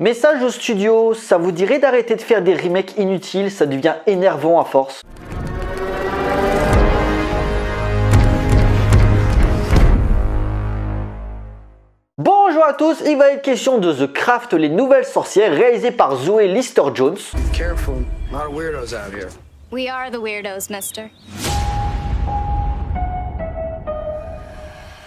Message au studio, ça vous dirait d'arrêter de faire des remakes inutiles, ça devient énervant à force. Bonjour à tous, il va être question de The Craft, les nouvelles sorcières, réalisé par Zoe Lister-Jones. Careful, a lot of weirdos out here. We are the weirdos, mister.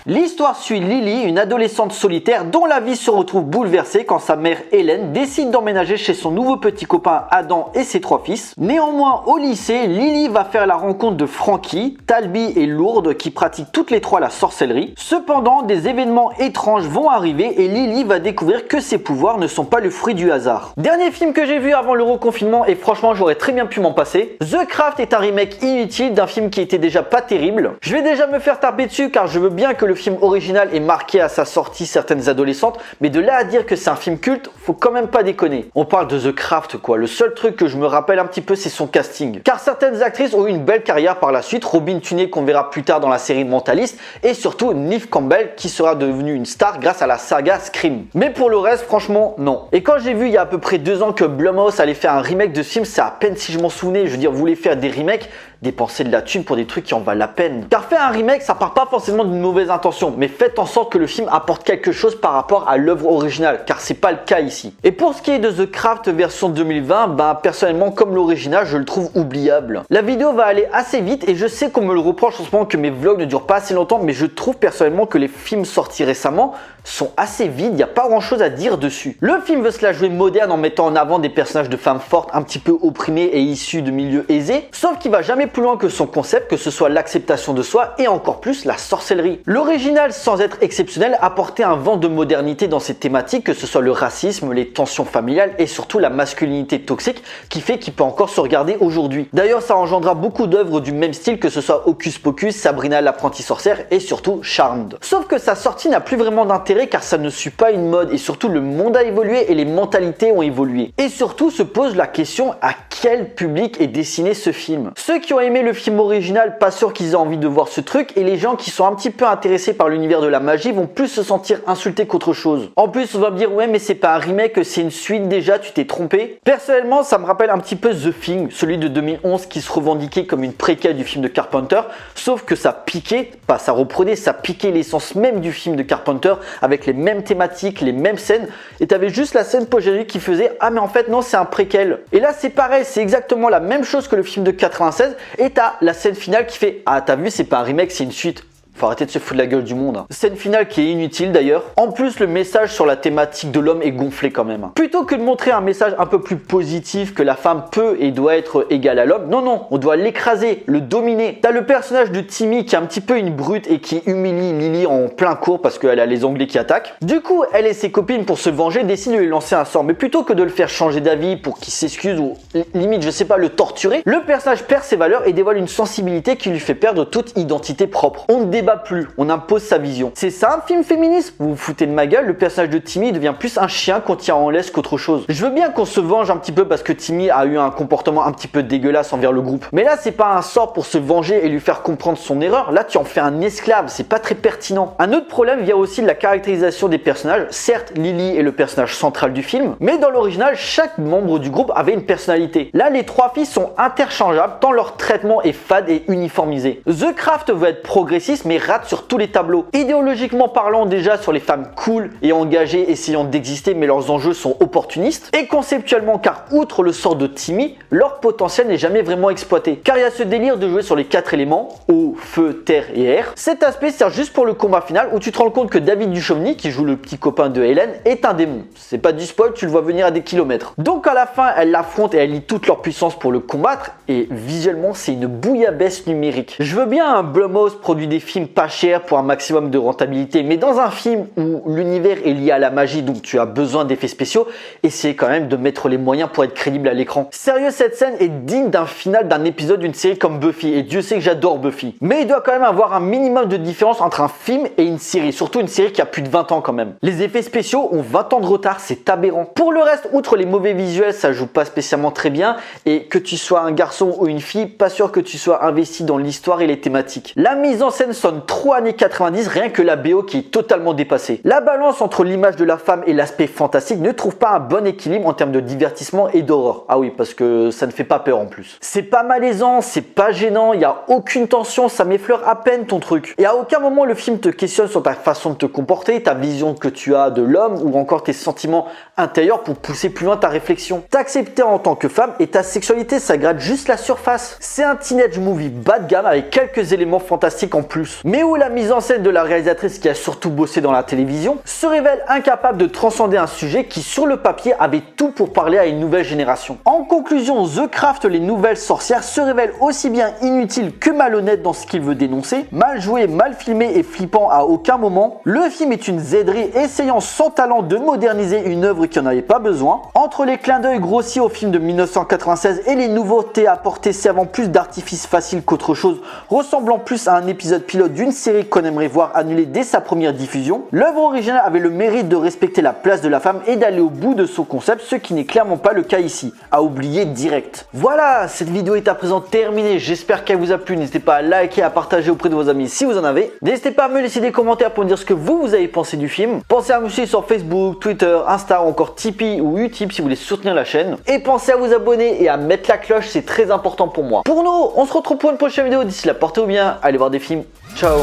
L'histoire suit Lily, une adolescente solitaire dont la vie se retrouve bouleversée quand sa mère Hélène décide d'emménager chez son nouveau petit copain Adam et ses 3 fils. Néanmoins, au lycée, Lily va faire la rencontre de Frankie, Talby et Lourdes qui pratiquent toutes les 3 la sorcellerie. Cependant, des événements étranges vont arriver et Lily va découvrir que ses pouvoirs ne sont pas le fruit du hasard. Dernier film que j'ai vu avant le reconfinement et franchement j'aurais très bien pu m'en passer. The Craft est un remake inutile d'un film qui était déjà pas terrible. Je vais déjà me faire taper dessus car je veux bien que le film original ait marqué à sa sortie certaines adolescentes, mais de là à dire que c'est un film culte, faut quand même pas déconner. On parle de The Craft quoi, le seul truc que je me rappelle un petit peu c'est son casting. Car certaines actrices ont eu une belle carrière par la suite, Robin Tunney qu'on verra plus tard dans la série Mentalist, et surtout Neve Campbell qui sera devenue une star grâce à la saga Scream. Mais pour le reste franchement non. Et quand j'ai vu il y a à peu près 2 ans que Blumhouse allait faire un remake de ce film, c'est à peine si je m'en souvenais. Je veux dire, vous voulez faire des remakes, dépenser de la thune pour des trucs qui en valent la peine. Car faire un remake, ça part pas forcément d'une mauvaise intention, mais faites en sorte que le film apporte quelque chose par rapport à l'œuvre originale, car c'est pas le cas ici. Et pour ce qui est de The Craft version 2020, personnellement, comme l'original, je le trouve oubliable. La vidéo va aller assez vite et je sais qu'on me le reproche en ce moment que mes vlogs ne durent pas assez longtemps, mais je trouve personnellement que les films sortis récemment sont assez vides, il n'y a pas grand chose à dire dessus. Le film veut se la jouer moderne en mettant en avant des personnages de femmes fortes, un petit peu opprimées et issues de milieux aisés, sauf qu'il va jamais plus loin que son concept, que ce soit l'acceptation de soi et encore plus la sorcellerie. L'original, sans être exceptionnel, apportait un vent de modernité dans ses thématiques, que ce soit le racisme, les tensions familiales et surtout la masculinité toxique qui fait qu'il peut encore se regarder aujourd'hui. D'ailleurs, ça engendra beaucoup d'œuvres du même style, que ce soit Hocus Pocus, Sabrina l'apprentie sorcière et surtout Charmed. Sauf que sa sortie n'a plus vraiment d'intérêt car ça ne suit pas une mode et surtout le monde a évolué et les mentalités ont évolué. Et surtout se pose la question à quel public est destiné ce film. Ceux qui ont aimé le film original, pas sûr qu'ils aient envie de voir ce truc, et les gens qui sont un petit peu intéressés par l'univers de la magie vont plus se sentir insultés qu'autre chose. En plus on va me dire ouais mais c'est pas un remake, c'est une suite déjà, tu t'es trompé. Personnellement ça me rappelle un petit peu The Thing, celui de 2011 qui se revendiquait comme une préquelle du film de Carpenter, sauf que ça piquait, pas ça reprenait, ça piquait l'essence même du film de Carpenter avec les mêmes thématiques, les mêmes scènes, et t'avais juste la scène post-générique qui faisait ah mais en fait non c'est un préquel. Et là c'est pareil, c'est exactement la même chose que le film de 96 et t'as la scène finale qui fait ah t'as vu c'est pas un remake c'est une suite. Faut arrêter de se foutre de la gueule du monde. Scène finale qui est inutile d'ailleurs. En plus, le message sur la thématique de l'homme est gonflé quand même. Plutôt que de montrer un message un peu plus positif que la femme peut et doit être égale à l'homme, non, on doit l'écraser, le dominer. T'as le personnage de Timmy qui est un petit peu une brute et qui humilie Lily en plein cours parce qu'elle a les Anglais qui attaquent. Du coup, elle et ses copines pour se venger décident de lui lancer un sort. Mais plutôt que de le faire changer d'avis pour qu'il s'excuse ou limite, je sais pas, le torturer, le personnage perd ses valeurs et dévoile une sensibilité qui lui fait perdre toute identité propre. On ne débat plus, on impose sa vision. C'est ça un film féministe? Vous vous foutez de ma gueule, le personnage de Timmy devient plus un chien qu'on tient en laisse qu'autre chose. Je veux bien qu'on se venge un petit peu parce que Timmy a eu un comportement un petit peu dégueulasse envers le groupe. Mais là c'est pas un sort pour se venger et lui faire comprendre son erreur, là tu en fais un esclave, c'est pas très pertinent. Un autre problème vient aussi de la caractérisation des personnages. Certes, Lily est le personnage central du film, mais dans l'original, chaque membre du groupe avait une personnalité. Là les 3 filles sont interchangeables tant leur traitement est fade et uniformisé. The Craft veut être progressiste mais rate sur tous les tableaux. Idéologiquement parlant déjà sur les femmes cool et engagées essayant d'exister mais leurs enjeux sont opportunistes. Et conceptuellement car outre le sort de Timmy, leur potentiel n'est jamais vraiment exploité. Car il y a ce délire de jouer sur les 4 éléments, eau, feu, terre et air. Cet aspect sert juste pour le combat final où tu te rends compte que David Duchovny, qui joue le petit copain de Hélène, est un démon. C'est pas du spoil, tu le vois venir à des kilomètres. Donc à la fin, elle l'affronte et elle lie toute leur puissance pour le combattre et visuellement c'est une bouillabaisse numérique. Je veux bien un Blumhouse produit des films pas chers pour un maximum de rentabilité, mais dans un film où l'univers est lié à la magie donc tu as besoin d'effets spéciaux, essayez quand même de mettre les moyens pour être crédible à l'écran. Sérieux, cette scène est digne d'un final d'un épisode d'une série comme Buffy et Dieu sait que j'adore Buffy. Mais il doit quand même avoir un minimum de différence entre un film et une série, surtout une série qui a plus de 20 ans quand même. Les effets spéciaux ont 20 ans de retard, c'est aberrant. Pour le reste, outre les mauvais visuels, ça joue pas spécialement très bien et que tu sois un garçon ou une fille, pas sûr que tu sois investi dans l'histoire et les thématiques. La mise en scène sonne sonne trop années 90, rien que la BO qui est totalement dépassée. La balance entre l'image de la femme et l'aspect fantastique ne trouve pas un bon équilibre en termes de divertissement et d'horreur. Ah oui, parce que ça ne fait pas peur en plus. C'est pas malaisant, c'est pas gênant, il n'y a aucune tension, ça m'effleure à peine ton truc. Et à aucun moment le film te questionne sur ta façon de te comporter, ta vision que tu as de l'homme ou encore tes sentiments intérieurs pour pousser plus loin ta réflexion. T'accepter en tant que femme et ta sexualité, ça gratte juste la surface. C'est un teenage movie bas de gamme avec quelques éléments fantastiques en plus. Mais où la mise en scène de la réalisatrice qui a surtout bossé dans la télévision se révèle incapable de transcender un sujet qui sur le papier avait tout pour parler à une nouvelle génération. En conclusion, The Craft, les nouvelles sorcières, se révèle aussi bien inutile que malhonnête dans ce qu'il veut dénoncer, mal joué, mal filmé et flippant à aucun moment. Le film est une zèderie essayant sans talent de moderniser une œuvre qui n'en avait pas besoin. Entre les clins d'œil grossiers au film de 1996 et les nouveautés apportées servant plus d'artifice facile qu'autre chose, ressemblant plus à un épisode pilote d'une série qu'on aimerait voir annulée dès sa première diffusion, l'œuvre originale avait le mérite de respecter la place de la femme et d'aller au bout de son concept, ce qui n'est clairement pas le cas ici. À oublier direct. Voilà, cette vidéo est à présent terminée. J'espère qu'elle vous a plu. N'hésitez pas à liker, à partager auprès de vos amis si vous en avez. N'hésitez pas à me laisser des commentaires pour me dire ce que vous avez pensé du film. Pensez à me suivre sur Facebook, Twitter, Insta ou encore Tipeee ou Utip si vous voulez soutenir la chaîne. Et pensez à vous abonner et à mettre la cloche, c'est très important pour moi. Pour nous, on se retrouve pour une prochaine vidéo. D'ici là, portez-vous bien, allez voir des films. Ciao.